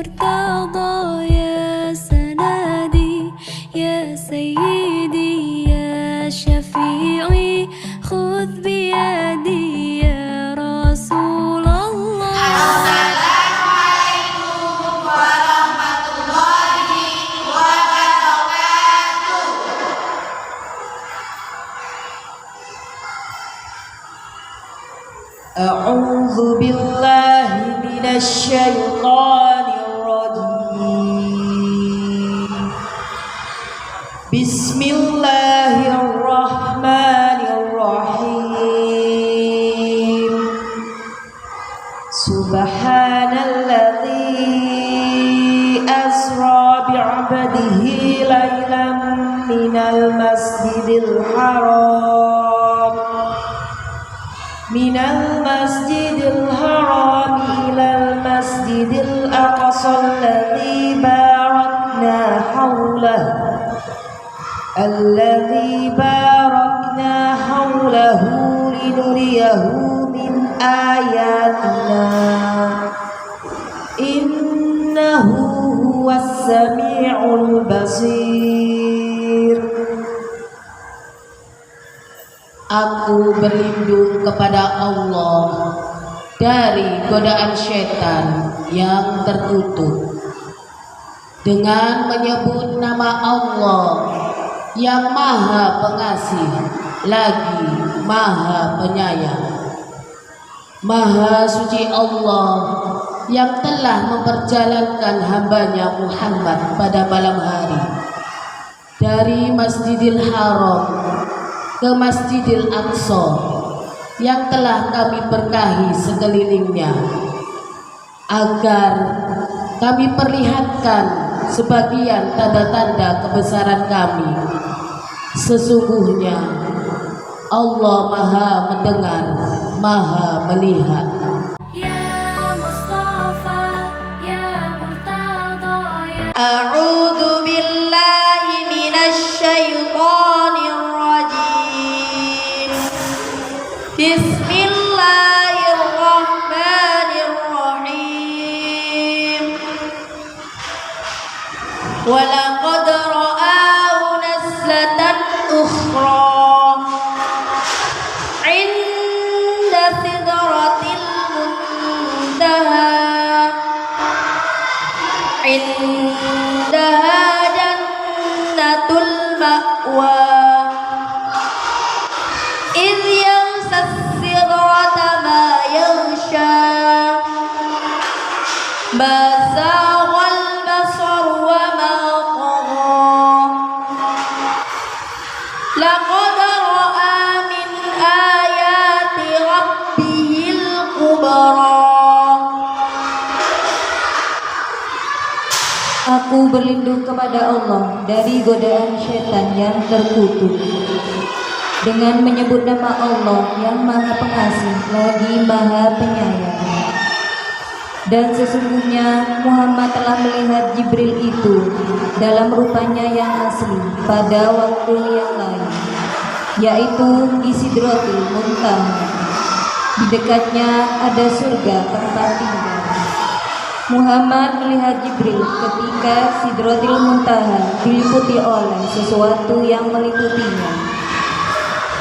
مرتضى يا سندي يا سيدي يا شفيعي خذ بيدي يا رسول الله. السلام عليكم ورحمة الله وبركاته. أعوذ بالله من الشيطان الرجيم. بسم الله الرحمن الرحيم. سبحان الذي أسرى بعبده ليلا من المسجد الحرام إلى المسجد الأقصى الذي باركنا حوله لنريه من آياتنا إنه هو السميع البصير. Aku berlindung kepada Allah dari godaan syaitan yang terkutuk dengan menyebut nama Allah yang Maha Pengasih lagi Maha Penyayang. Maha suci Allah yang telah memperjalankan hambanya Muhammad pada malam hari dari Masjidil Haram ke Masjidil Aqsa yang telah kami berkahi sekelilingnya, agar kami perlihatkan sebagian tanda-tanda kebesaran kami. Sesungguhnya Allah Maha mendengar, Maha melihat. A'udzu billahi minasy syaithanir rajim. Bismillahirrahmanirrahim. Walaqad ra'ahu naslatan ukhra 'inda sidratil muntaha. Indaha jannatul ma'wa. إذ يغشى السدرة ما يغشى ما زاغ البصر وما طغى لقد رأى من آيات ربه الكبرى. Aku berlindung kepada Allah dari godaan syaitan yang terkutuk dengan menyebut nama Allah yang Maha Pengasih lagi Maha Penyayang. Dan sesungguhnya Muhammad telah melihat Jibril itu dalam rupanya yang asli pada waktu yang lain, yaitu di Sidratul Muntaha. Di dekatnya ada surga tempat tinggal. Muhammad melihat Jibril ketika Sidratul Muntaha diliputi oleh sesuatu yang meliputinya.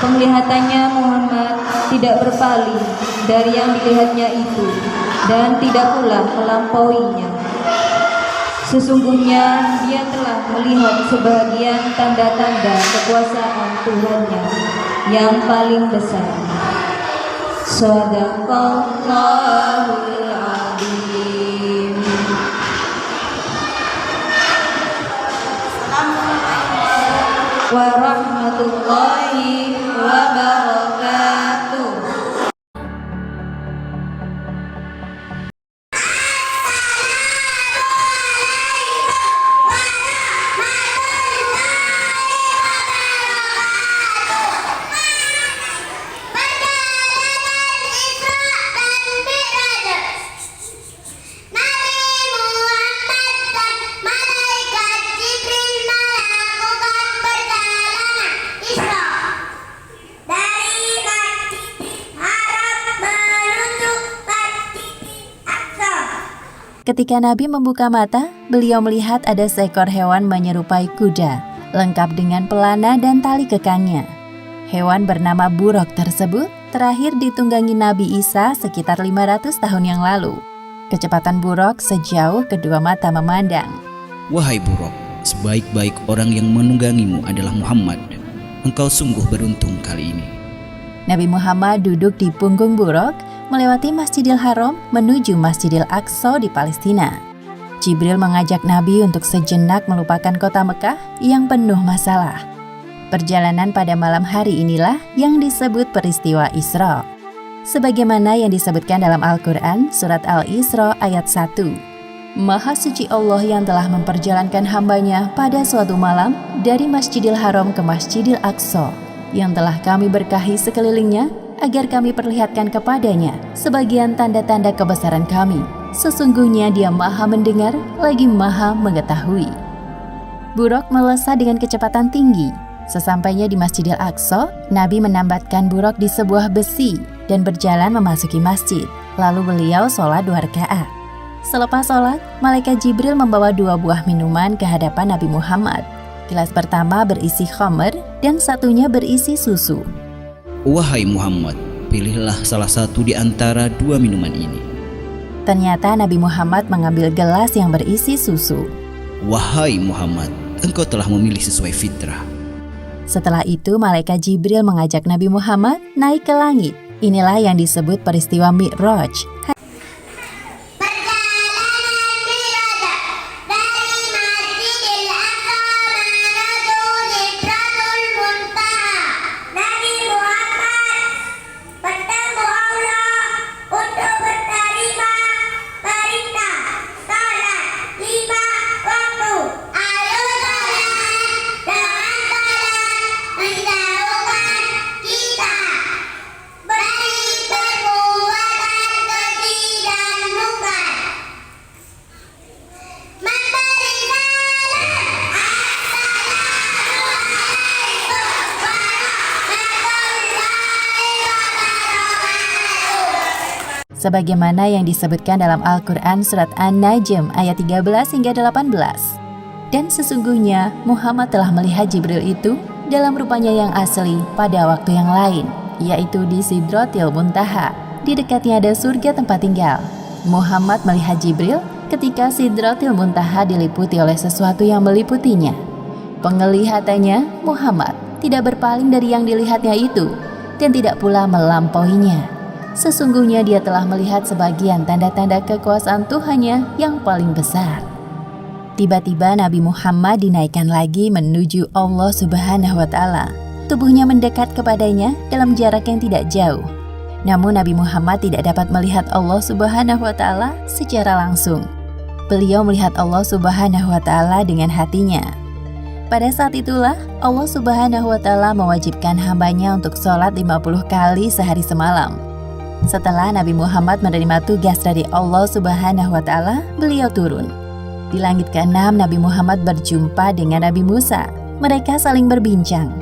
Penglihatannya Muhammad tidak berpaling dari yang dilihatnya itu dan tidak pula melampauinya. Sesungguhnya dia telah melihat sebagian tanda-tanda kekuasaan Tuhannya yang paling besar. Shadaqallahul adzim. Warahmatullahi wabarakatuh. Ketika Nabi membuka mata, beliau melihat ada seekor hewan menyerupai kuda, lengkap dengan pelana dan tali kekangnya. Hewan bernama buruk tersebut terakhir ditunggangi Nabi Isa sekitar 500 tahun yang lalu. Kecepatan buruk sejauh kedua mata memandang. Wahai buruk, sebaik-baik orang yang menunggangimu adalah Muhammad. Engkau sungguh beruntung kali ini. Nabi Muhammad duduk di punggung buruk, melewati Masjidil Haram menuju Masjidil Aqsa di Palestina. Jibril mengajak Nabi untuk sejenak melupakan kota Mekah yang penuh masalah. Perjalanan pada malam hari inilah yang disebut peristiwa Isra. Sebagaimana yang disebutkan dalam Al-Quran, surat Al-Isra ayat 1. Maha suci Allah yang telah memperjalankan hambanya pada suatu malam dari Masjidil Haram ke Masjidil Aqsa, yang telah kami berkahi sekelilingnya, agar kami perlihatkan kepadanya sebagian tanda-tanda kebesaran kami. Sesungguhnya Dia Maha mendengar lagi Maha mengetahui. Buruk melesat dengan kecepatan tinggi. Sesampainya di Masjidil Aqsa, Nabi menambatkan buruk di sebuah besi dan berjalan memasuki masjid. Lalu beliau sholat 2 rakaat. Selepas sholat, malaikat Jibril membawa 2 buah minuman ke hadapan Nabi Muhammad. Gelas pertama berisi khamr dan satunya berisi susu. Wahai Muhammad, pilihlah salah satu di antara 2 minuman ini. Ternyata Nabi Muhammad mengambil gelas yang berisi susu. Wahai Muhammad, engkau telah memilih sesuai fitrah. Setelah itu, malaikat Jibril mengajak Nabi Muhammad naik ke langit. Inilah yang disebut peristiwa Mi'raj. Sebagaimana yang disebutkan dalam Al-Quran surat An-Najm ayat 13 hingga 18. Dan sesungguhnya Muhammad telah melihat Jibril itu dalam rupanya yang asli pada waktu yang lain, yaitu di Sidratil Muntaha. Di dekatnya ada surga tempat tinggal. Muhammad melihat Jibril ketika Sidratil Muntaha diliputi oleh sesuatu yang meliputinya. Penglihatannya, Muhammad tidak berpaling dari yang dilihatnya itu dan tidak pula melampauinya. Sesungguhnya dia telah melihat sebagian tanda-tanda kekuasaan Tuhannya yang paling besar. Tiba-tiba Nabi Muhammad dinaikkan lagi menuju Allah Subhanahu wa Ta'ala. Tubuhnya mendekat kepadanya dalam jarak yang tidak jauh. Namun Nabi Muhammad tidak dapat melihat Allah Subhanahu wa Ta'ala secara langsung. Beliau melihat Allah Subhanahu wa Ta'ala dengan hatinya. Pada saat itulah Allah Subhanahu wa Ta'ala mewajibkan hambanya untuk sholat 50 kali sehari semalam. Setelah Nabi Muhammad menerima tugas dari Allah Subhanahu wa Ta'ala, beliau turun. Di langit ke-6, Nabi Muhammad berjumpa dengan Nabi Musa. Mereka saling berbincang.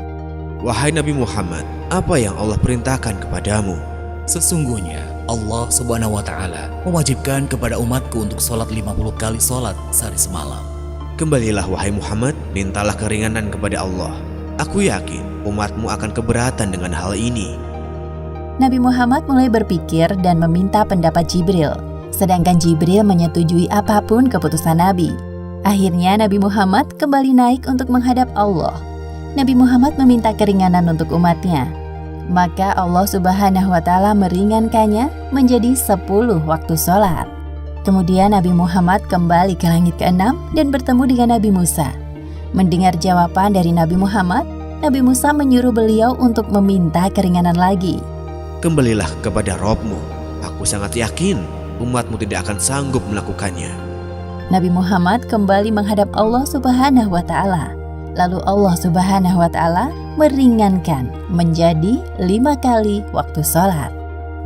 Wahai Nabi Muhammad, apa yang Allah perintahkan kepadamu? Sesungguhnya Allah Subhanahu wa Ta'ala mewajibkan kepada umatku untuk sholat 50 kali sholat sehari semalam. Kembalilah wahai Muhammad, mintalah keringanan kepada Allah. Aku yakin umatmu akan keberatan dengan hal ini. Nabi Muhammad mulai berpikir dan meminta pendapat Jibril, sedangkan Jibril menyetujui apapun keputusan Nabi. Akhirnya Nabi Muhammad kembali naik untuk menghadap Allah. Nabi Muhammad meminta keringanan untuk umatnya. Maka Allah Subhanahu wa Ta'ala meringankannya menjadi 10 waktu sholat. Kemudian Nabi Muhammad kembali ke langit ke-6 dan bertemu dengan Nabi Musa. Mendengar jawaban dari Nabi Muhammad, Nabi Musa menyuruh beliau untuk meminta keringanan lagi. Kembalilah kepada Rabb-Mu. Aku sangat yakin umatmu tidak akan sanggup melakukannya. Nabi Muhammad kembali menghadap Allah Subhanahu wa Ta'ala. Lalu Allah Subhanahu wa Ta'ala meringankan menjadi 5 kali waktu sholat.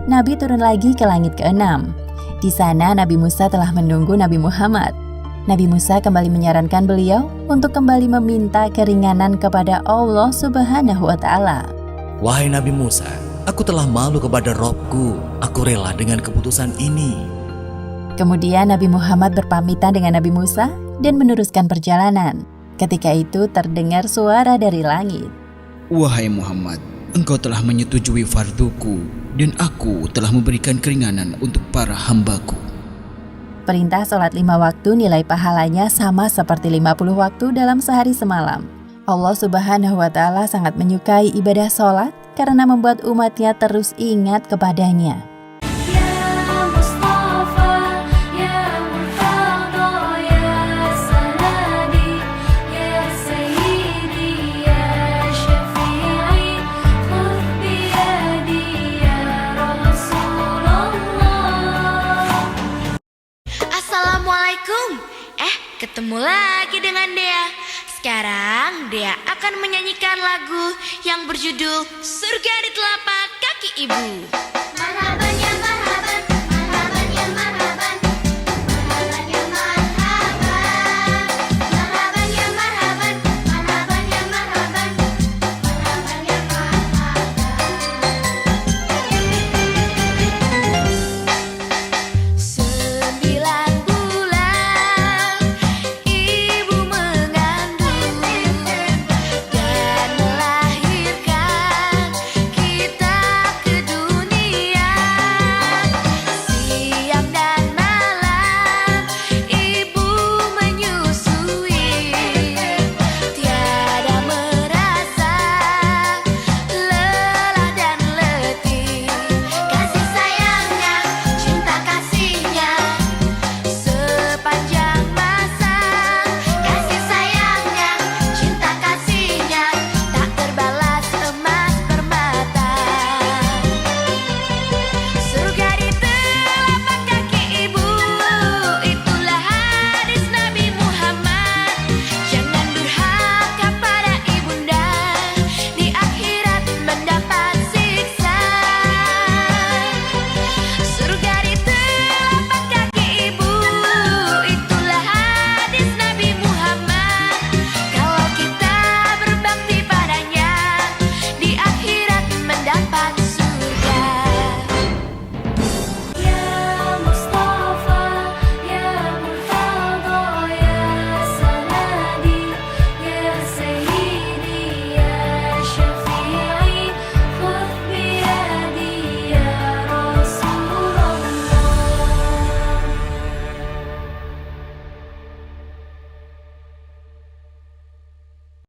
Nabi turun lagi ke langit ke-6. Di sana Nabi Musa telah menunggu Nabi Muhammad. Nabi Musa kembali menyarankan beliau untuk kembali meminta keringanan kepada Allah Subhanahu wa Ta'ala. Wahai Nabi Musa, aku telah malu kepada Robku. Aku rela dengan keputusan ini. Kemudian Nabi Muhammad berpamitan dengan Nabi Musa dan meneruskan perjalanan. Ketika itu terdengar suara dari langit. Wahai Muhammad, engkau telah menyetujui farduku dan aku telah memberikan keringanan untuk para hambaku. Perintah sholat 5 waktu nilai pahalanya sama seperti 50 waktu dalam sehari semalam. Allah Subhanahu wa Ta'ala sangat menyukai ibadah sholat karena membuat umatnya terus ingat kepadanya. Assalamualaikum. Ketemu lagi dengan Dea. Sekarang Dea akan menyanyikan lagu yang berjudul Surga di Telapak Kaki Ibu.